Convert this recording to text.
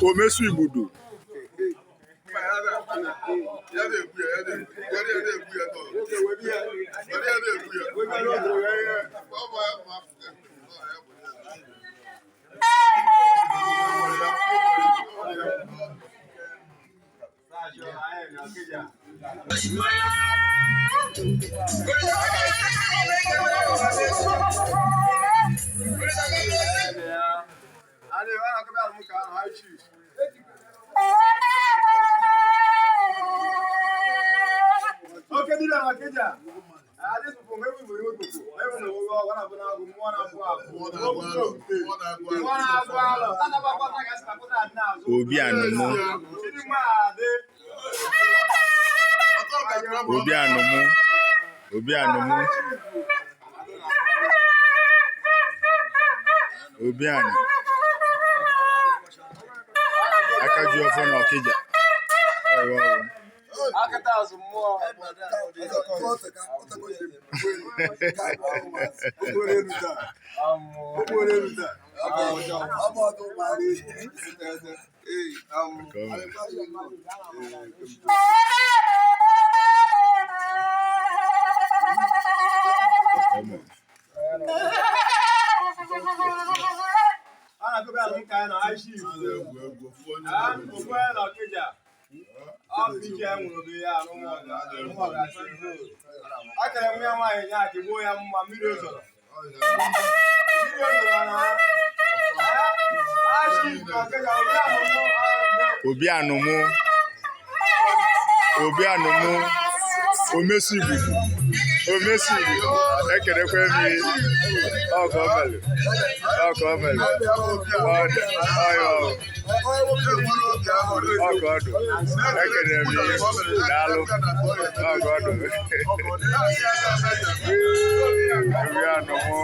Omesuigbudu. Obi anumu. Obi anumu. Obi anumu. Obi anu. Akaju ofo na Okija. Obi anumu. Obi anumu. Omesuigbudu. Omesuigbudu. Ekerekwe mi. Ọkọ melu. Ọkọ melu. Ọyọ. Ọkọ ọdụ. Ekere mi. Daalụ. Ọkọ ọdụ. Obi anumu.